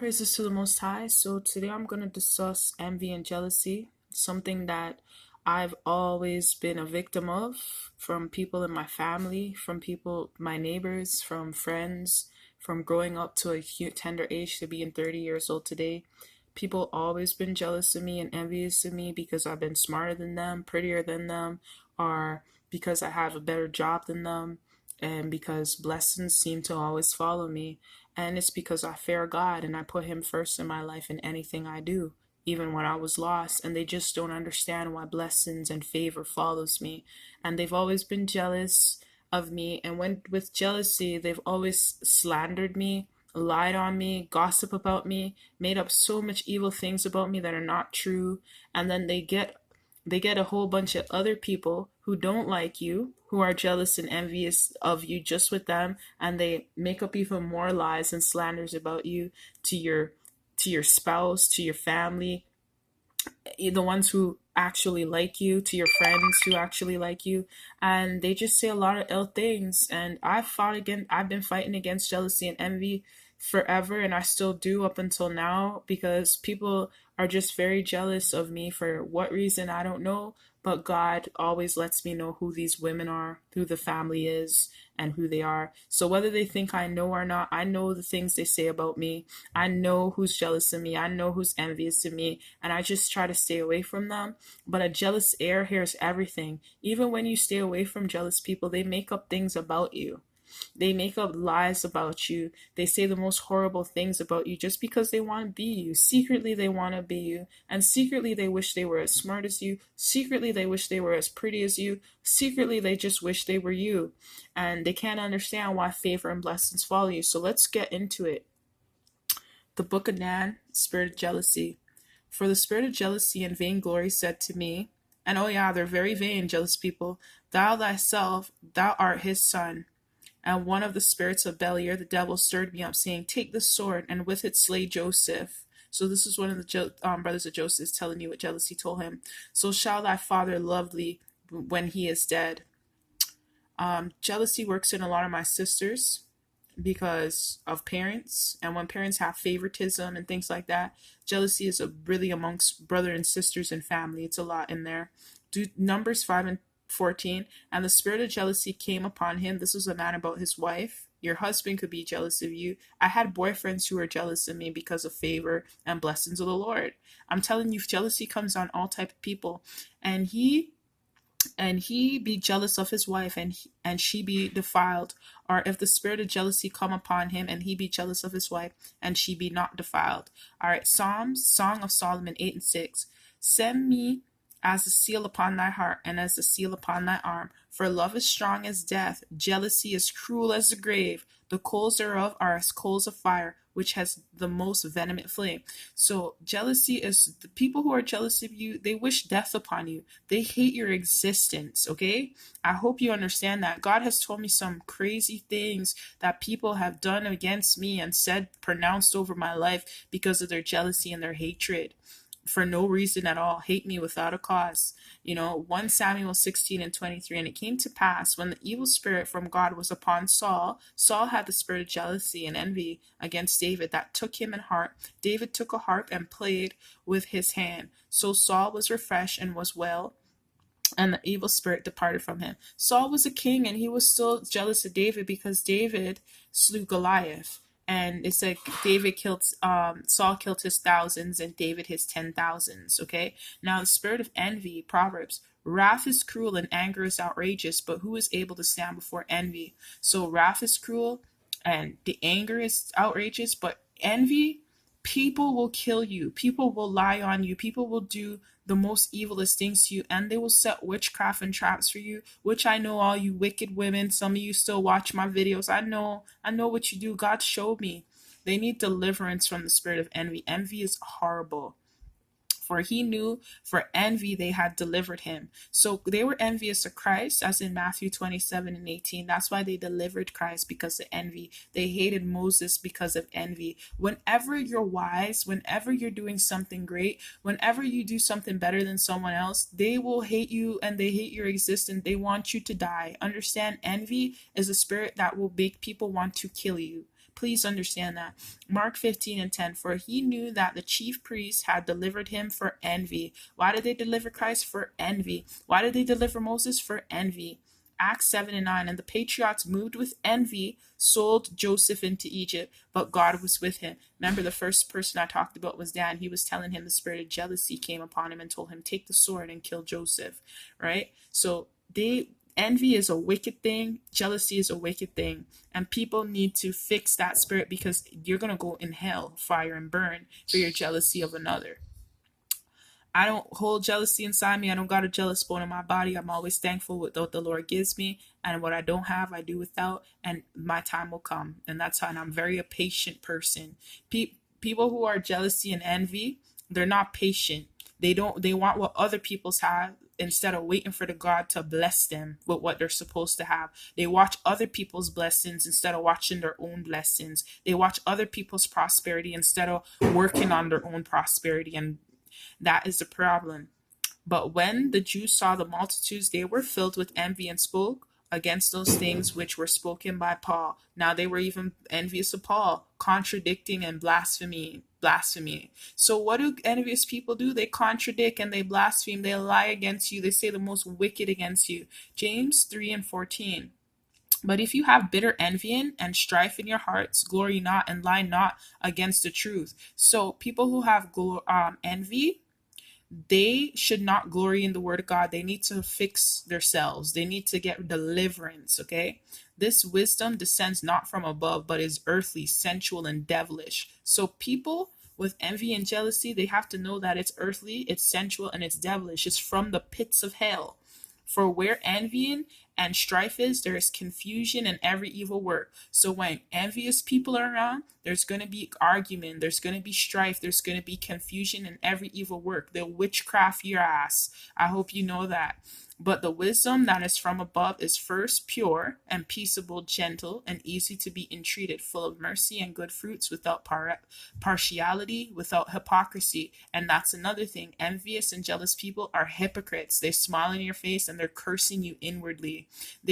Praises to the Most High. So today I'm going to discuss envy and jealousy, something that I've always been a victim of from people in my family, from people, my neighbors, from friends, from growing up to a tender age to being 30 years old today. People always been jealous of me and envious of me because I've been smarter than them, prettier than them, or because I have a better job than them, and because blessings seem to always follow me. And it's because I fear God and I put Him first in my life in anything I do, even when I was lost. And they just don't understand why blessings and favor follows me. And they've always been jealous of me. And when with jealousy, they've always slandered me, lied on me, gossip about me, made up so much evil things about me that are not true. And then they get a whole bunch of other people who don't like you, who are jealous and envious of you just with them, and they make up even more lies and slanders about you to your spouse, to your family, the ones who actually like you, to your friends who actually like you, and they just say a lot of ill things. And I've been fighting against jealousy and envy forever, and I still do up until now, because people are just very jealous of me for what reason I don't know, but God always lets me know who these women are, who the family is, and who they are. So whether they think I know or not, I know the things they say about me. I know who's jealous of me. I know who's envious of me. And I just try to stay away from them. But a jealous air hears everything. Even when you stay away from jealous people, they make up things about you. They make up lies about you. They say the most horrible things about you just because they want to be you. Secretly, they want to be you. And secretly, they wish they were as smart as you. Secretly, they wish they were as pretty as you. Secretly, they just wish they were you. And they can't understand why favor and blessings follow you. So let's get into it. The Book of Nan, Spirit of Jealousy. For the spirit of jealousy and vainglory said to me, and oh yeah, they're very vain, jealous people, thou thyself, thou art his son. And one of the spirits of Beliar, the devil, stirred me up, saying, take this sword, and with it slay Joseph. So this is one of the brothers of Joseph telling you what jealousy told him. So shall thy father love thee when he is dead. Jealousy works in a lot of my sisters because of parents, and when parents have favoritism and things like that, jealousy is really amongst brother and sisters and family. It's a lot in there. Numbers 5 and 14, and the spirit of jealousy came upon him. This was a man about his wife. Your husband could be jealous of you. I had boyfriends who were jealous of me because of favor and blessings of the Lord. I'm telling you, jealousy comes on all type of people. And he be jealous of his wife, and she be defiled, or if the spirit of jealousy come upon him and he be jealous of his wife and she be not defiled. All right, Psalms, Song of Solomon 8 and 6. Send me as a seal upon thy heart and as a seal upon thy arm, for love is strong as death, jealousy is cruel as the grave, the coals thereof are as coals of fire, which has the most venomous flame. So jealousy is the people who are jealous of you, they wish death upon you. They hate your existence, okay? I hope you understand that. God has told me some crazy things that people have done against me and said, pronounced over my life because of their jealousy and their hatred for no reason at all, hate me without a cause. 1 Samuel 16 and 23, and it came to pass when the evil spirit from God was upon Saul, Saul had the spirit of jealousy and envy against David that took him in heart. David took a harp and played with his hand. So Saul was refreshed and was well, and the evil spirit departed from him. Saul was a king and he was still jealous of David because David slew Goliath. And it said Saul killed his thousands and David his 10,000s. Okay. Now the spirit of envy, Proverbs, wrath is cruel and anger is outrageous, but who is able to stand before envy? So wrath is cruel and the anger is outrageous, but envy, people will kill you. People will lie on you. People will do the most evilest things to you, and they will set witchcraft and traps for you, which I know all you wicked women, some of you still watch my videos. I know what you do. God showed me. They need deliverance from the spirit of envy. Envy is horrible. For he knew for envy they had delivered him. So they were envious of Christ, as in Matthew 27 and 18. That's why they delivered Christ, because of envy. They hated Moses because of envy. Whenever you're wise, whenever you're doing something great, whenever you do something better than someone else, they will hate you and they hate your existence. They want you to die. Understand, envy is a spirit that will make people want to kill you. Please understand that. Mark 15:10, for he knew that the chief priests had delivered him for envy. Why did they deliver Christ? For envy. Why did they deliver Moses? For envy. Acts 7:9, and the patriots, moved with envy, sold Joseph into Egypt, but God was with him. Remember, the first person I talked about was Dan. He was telling him the spirit of jealousy came upon him and told him, take the sword and kill Joseph, right? So envy is a wicked thing, jealousy is a wicked thing, and people need to fix that spirit, because you're going to go in hell, fire and burn for your jealousy of another. I don't hold jealousy inside me. I don't got a jealous bone in my body. I'm always thankful with what the Lord gives me, and what I don't have, I do without, and my time will come. And that's how, and I'm very a patient person. People who are jealousy and envy, they're not patient. They want what other people's have instead of waiting for the God to bless them with what they're supposed to have. They watch other people's blessings instead of watching their own blessings. They watch other people's prosperity instead of working on their own prosperity, and that is the problem. But when the Jews saw the multitudes, they were filled with envy and spoke against those things which were spoken by Paul. Now they were even envious of Paul, contradicting and blasphemy. So what do envious people do? They contradict and they blaspheme. They lie against you. They say the most wicked against you. James 3:14. But if you have bitter envying and strife in your hearts, glory not and lie not against the truth. So people who have envy, they should not glory in the word of God. They need to fix themselves. They need to get deliverance, okay? This wisdom descends not from above, but is earthly, sensual, and devilish. So people with envy and jealousy, they have to know that it's earthly, it's sensual, and it's devilish. It's from the pits of hell. For where envying and strife is, there is confusion and every evil work. So when envious people are around, there's going to be argument, there's going to be strife, there's going to be confusion and every evil work. They'll witchcraft your ass. I hope you know that. But the wisdom that is from above is first pure and peaceable, gentle, and easy to be entreated, full of mercy and good fruits, without partiality, without hypocrisy. And that's another thing. Envious and jealous people are hypocrites. They smile in your face and they're cursing you inwardly. They